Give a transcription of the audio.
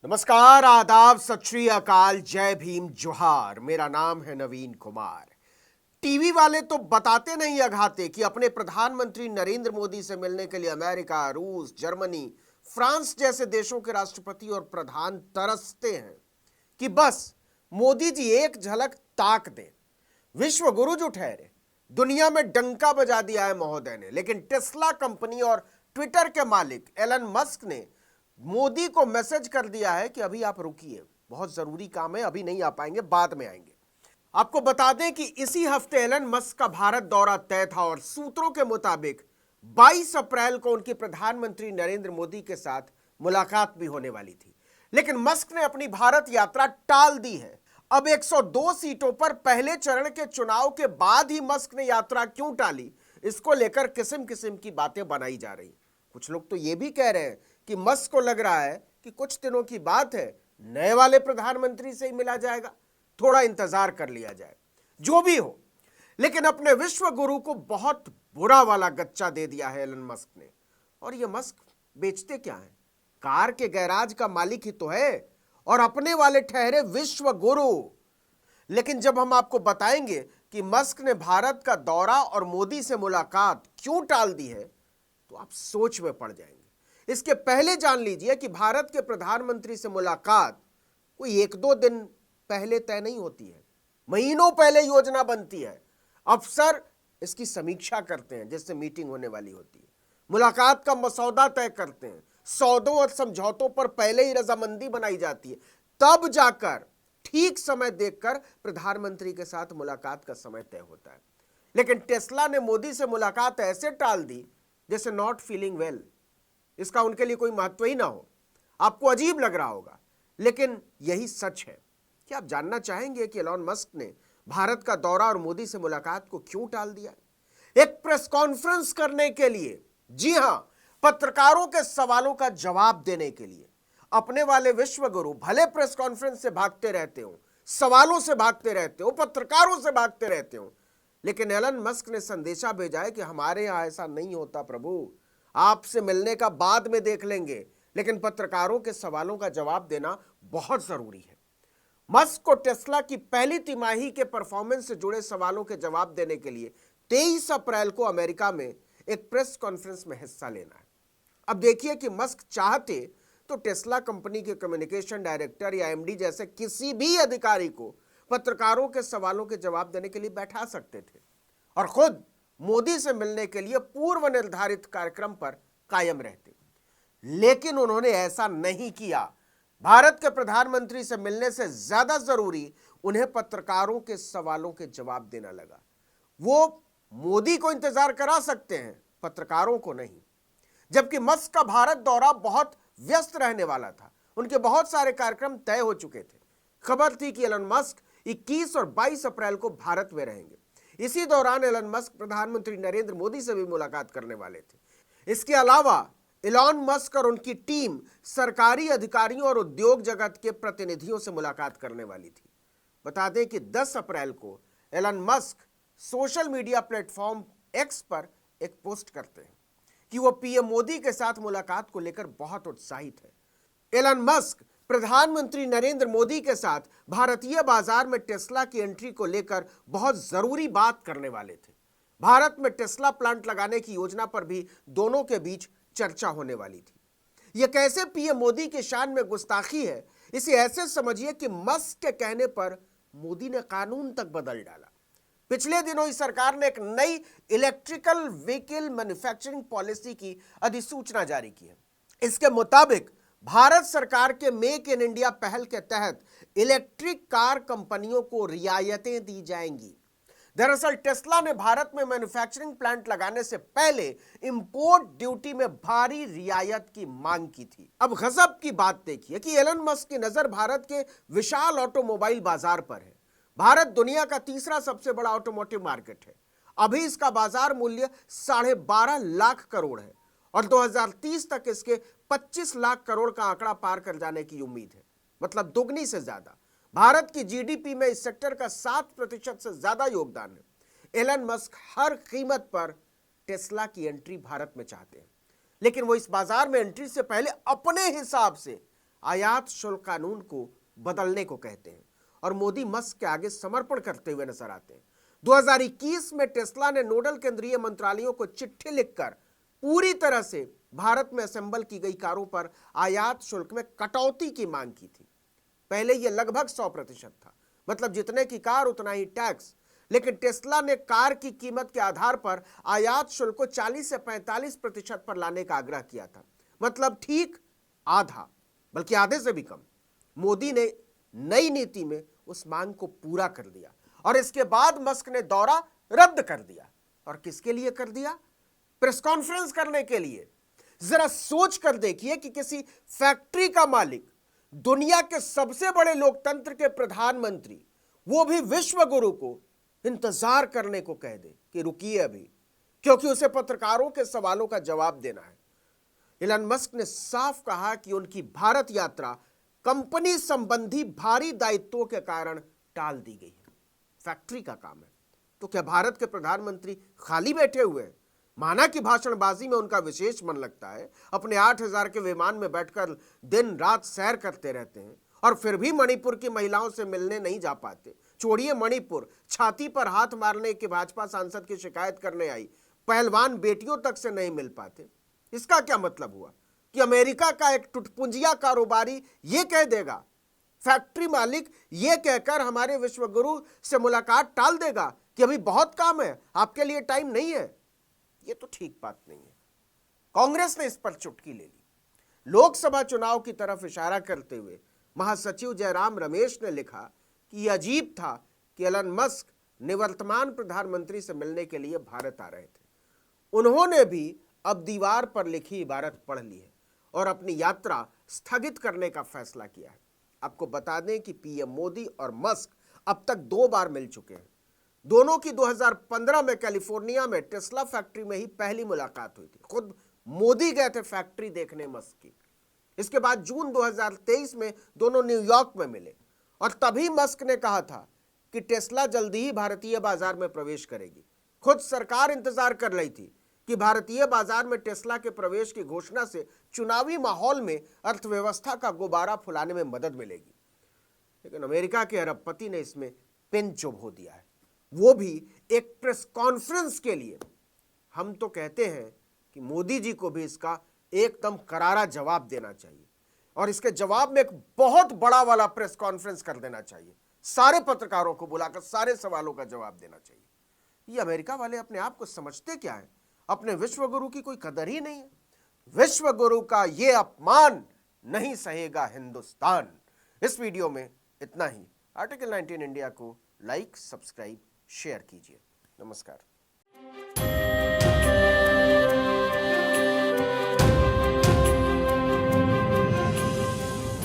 नमस्कार, आदाब, सत श्री अकाल, जय भीम, जोहार। मेरा नाम है नवीन कुमार। टीवी वाले तो बताते नहीं अघाते कि अपने प्रधानमंत्री नरेंद्र मोदी से मिलने के लिए अमेरिका, रूस, जर्मनी, फ्रांस जैसे देशों के राष्ट्रपति और प्रधान तरसते हैं कि बस मोदी जी एक झलक ताक दें। विश्व गुरु जो ठहरे, दुनिया में डंका बजा दिया है महोदय ने। लेकिन टेस्ला कंपनी और ट्विटर के मालिक एलन मस्क ने मोदी को मैसेज कर दिया है कि अभी आप रुकिए, बहुत जरूरी काम है, अभी नहीं आ पाएंगे, बाद में आएंगे। आपको बता दें कि इसी हफ्ते एलन मस्क का भारत दौरा तय था और सूत्रों के मुताबिक 22 अप्रैल को उनकी प्रधानमंत्री नरेंद्र मोदी के साथ मुलाकात भी होने वाली थी। लेकिन मस्क ने अपनी भारत यात्रा टाल दी है। अब 102 सीटों पर पहले चरण के चुनाव के बाद ही मस्क ने यात्रा क्यों टाली, इसको लेकर किस्म किस्म की बातें बनाई जा रही। कुछ लोग तो यह भी कह रहे हैं कि मस्क को लग रहा है कि कुछ दिनों की बात है, नए वाले प्रधानमंत्री से ही मिला जाएगा, थोड़ा इंतजार कर लिया जाए। जो भी हो, लेकिन अपने विश्व गुरु को बहुत बुरा वाला गच्चा दे दिया है एलन मस्क ने। और ये मस्क बेचते क्या है? कार के गैराज का मालिक ही तो है और अपने वाले ठहरे विश्व गुरु। लेकिन जब हम आपको बताएंगे कि मस्क ने भारत का दौरा और मोदी से मुलाकात क्यों टाल दी है, तो आप सोच में पड़ जाएंगे। इसके पहले जान लीजिए कि भारत के प्रधानमंत्री से मुलाकात कोई एक दो दिन पहले तय नहीं होती है, महीनों पहले योजना बनती है। अफसर इसकी समीक्षा करते हैं, जिससे मीटिंग होने वाली होती है, मुलाकात का मसौदा तय करते हैं, सौदों और समझौतों पर पहले ही रजामंदी बनाई जाती है, तब जाकर ठीक समय देखकर प्रधानमंत्री के साथ मुलाकात का समय तय होता है। लेकिन टेस्ला ने मोदी से मुलाकात ऐसे टाल दी जैसे नॉट फीलिंग वेल, इसका उनके लिए कोई महत्व ही ना हो। आपको अजीब लग रहा होगा, लेकिन यही सच है। क्या आप जानना चाहेंगे कि एलन मस्क ने भारत का दौरा और मोदी से मुलाकात को क्यों टाल दिया? एक प्रेस कॉन्फ्रेंस करने के लिए, जी हां, पत्रकारों के सवालों का जवाब देने के लिए। अपने वाले विश्व गुरु भले प्रेस कॉन्फ्रेंस से भागते रहते हो, सवालों से भागते रहते हो, पत्रकारों से भागते रहते हो, लेकिन एलन मस्क ने संदेशा भेजा है कि हमारे यहां ऐसा नहीं होता प्रभु, आपसे मिलने का बाद में देख लेंगे, लेकिन पत्रकारों के सवालों का जवाब देना बहुत जरूरी है। मस्क को टेस्ला की पहली तिमाही के परफॉर्मेंस से जुड़े सवालों के जवाब देने के लिए 23 अप्रैल को अमेरिका में एक प्रेस कॉन्फ्रेंस में हिस्सा लेना है। अब देखिए कि मस्क चाहते तो टेस्ला कंपनी के कम्युनिकेशन डायरेक्टर या एमडी जैसे किसी भी अधिकारी को पत्रकारों के सवालों के जवाब देने के लिए बैठा सकते थे और खुद मोदी से मिलने के लिए पूर्व निर्धारित कार्यक्रम पर कायम रहते। लेकिन उन्होंने ऐसा नहीं किया। भारत के प्रधानमंत्री से मिलने से ज्यादा जरूरी उन्हें पत्रकारों के सवालों के जवाब देना लगा। वो मोदी को इंतजार करा सकते हैं, पत्रकारों को नहीं। जबकि मस्क का भारत दौरा बहुत व्यस्त रहने वाला था, उनके बहुत सारे कार्यक्रम तय हो चुके थे। खबर थी कि एलन मस्क 21 और 22 अप्रैल को भारत में रहेंगे। इसी दौरान एलन मस्क प्रधानमंत्री नरेंद्र मोदी से भी मुलाकात करने वाले थे। इसके अलावा एलन मस्क और उनकी टीम सरकारी अधिकारियों और उद्योग जगत के प्रतिनिधियों से मुलाकात करने वाली थी। बता दें कि 10 अप्रैल को Elon Musk social media platform X पर एक पोस्ट करते हैं कि वो पीएम मोदी के साथ मुलाकात को लेकर बहुत उत्साहित है। एलन मस्क प्रधानमंत्री नरेंद्र मोदी के साथ भारतीय बाजार में टेस्ला की एंट्री को लेकर बहुत जरूरी बात करने वाले थे। भारत में टेस्ला प्लांट लगाने की योजना पर भी दोनों के बीच चर्चा होने वाली थी। यह कैसे पीएम मोदी के शान में गुस्ताखी है, इसे ऐसे समझिए कि मस्क के कहने पर मोदी ने कानून तक बदल डाला। पिछले दिनों ही सरकार ने एक नई इलेक्ट्रिकल व्हीकल मैन्युफैक्चरिंग पॉलिसी की अधिसूचना जारी की है। इसके मुताबिक भारत सरकार के मेक इन इंडिया पहल के तहत इलेक्ट्रिक कार कंपनियों को रियायतें दी जाएंगी। दरअसल टेस्ला ने भारत में मैन्युफैक्चरिंग प्लांट लगाने से पहले इंपोर्ट ड्यूटी में भारी रियायत की मांग की थी। अब गजब की बात देखिए कि एलन मस्क की नजर भारत के विशाल ऑटोमोबाइल बाजार पर है। भारत दुनिया का तीसरा सबसे बड़ा ऑटोमोटिव मार्केट है। अभी इसका बाजार मूल्य 12.5 लाख करोड़ है और 2030 तक इसके 25 लाख करोड़ का आंकड़ा पार कर जाने की उम्मीद है, मतलब दुगनी से ज्यादा। भारत की जीडीपी में इस सेक्टर का 7% से ज्यादा योगदान है। एलन मस्क हर कीमत पर टेस्ला की एंट्री भारत में चाहते हैं, लेकिन वो इस बाजार में एंट्री से पहले अपने हिसाब से आयात शुल्क कानून को बदलने को कहते हैं और मोदी मस्क के आगे समर्पण करते हुए नजर आते हैं। 2021 में टेस्ला ने नोडल केंद्रीय मंत्रालयों को चिट्ठी लिखकर पूरी तरह से भारत में असेंबल की गई कारों पर आयात शुल्क में कटौती की मांग की थी। पहले यह लगभग 100% था, मतलब जितने की कार उतना ही टैक्स। लेकिन टेस्ला ने कार की कीमत के आधार पर आयात शुल्क को 40 से 45% पर लाने का आग्रह किया था, मतलब ठीक आधा, बल्कि आधे से भी कम। मोदी ने नई नीति में उस मांग को पूरा कर दिया और इसके बाद मस्क ने दौरा रद्द कर दिया। और किसके लिए कर दिया? प्रेस कॉन्फ्रेंस करने के लिए। जरा सोच कर देखिए कि किसी फैक्ट्री का मालिक, दुनिया के सबसे बड़े लोकतंत्र के प्रधानमंत्री, वो भी विश्व गुरु को इंतजार करने को कह दे कि रुकिए अभी, क्योंकि उसे पत्रकारों के सवालों का जवाब देना है। इलन मस्क ने साफ कहा कि उनकी भारत यात्रा कंपनी संबंधी भारी दायित्वों के कारण टाल दी गई है। फैक्ट्री का काम है, तो क्या भारत के प्रधानमंत्री खाली बैठे हुए हैं? माना कि भाषणबाजी में उनका विशेष मन लगता है, अपने 8000 के विमान में बैठकर दिन रात सैर करते रहते हैं और फिर भी मणिपुर की महिलाओं से मिलने नहीं जा पाते। छोड़िए मणिपुर, छाती पर हाथ मारने के भाजपा सांसद की शिकायत करने आई पहलवान बेटियों तक से नहीं मिल पाते। इसका क्या मतलब हुआ कि अमेरिका का एक टुटपुंजिया कारोबारी ये कह देगा, फैक्ट्री मालिक ये कहकर हमारे विश्वगुरु से मुलाकात टाल देगा कि अभी बहुत काम है, आपके लिए टाइम नहीं है? ये तो ठीक बात नहीं है। कांग्रेस ने इस पर चुटकी ले ली। लोकसभा चुनाव की तरफ इशारा करते हुए महासचिव जयराम रमेश ने लिखा कि यह अजीब था कि एलन मस्क निवर्तमान प्रधानमंत्री से मिलने के लिए भारत आ रहे थे। उन्होंने भी अब दीवार पर लिखी इबारत पढ़ ली है और अपनी यात्रा स्थगित करने का फैसला किया है। आपको बता दें कि पीएम मोदी और मस्क अब तक 2 बार मिल चुके हैं। दोनों की 2015 में कैलिफोर्निया में टेस्ला फैक्ट्री में ही पहली मुलाकात हुई थी। खुद मोदी गए थे फैक्ट्री देखने मस्क की। इसके बाद जून 2023 में दोनों न्यूयॉर्क में मिले और तभी मस्क ने कहा था कि टेस्ला जल्दी ही भारतीय बाजार में प्रवेश करेगी। खुद सरकार इंतजार कर रही थी कि भारतीय बाजार में टेस्ला के प्रवेश की घोषणा से चुनावी माहौल में अर्थव्यवस्था का गुब्बारा फुलाने में मदद मिलेगी। लेकिन अमेरिका के अरबपति ने इसमें पिन चुभ दिया है, वो भी एक प्रेस कॉन्फ्रेंस के लिए। हम तो कहते हैं कि मोदी जी को भी इसका एकदम करारा जवाब देना चाहिए और इसके जवाब में एक बहुत बड़ा वाला प्रेस कॉन्फ्रेंस कर देना चाहिए, सारे पत्रकारों को बुलाकर सारे सवालों का जवाब देना चाहिए। ये अमेरिका वाले अपने आप को समझते क्या है? अपने विश्वगुरु की कोई कदर ही नहीं है। विश्वगुरु का ये अपमान नहीं सहेगा हिंदुस्तान। इस वीडियो में इतना ही। आर्टिकल 19 इंडिया को लाइक, सब्सक्राइब, शेयर कीजिए। नमस्कार।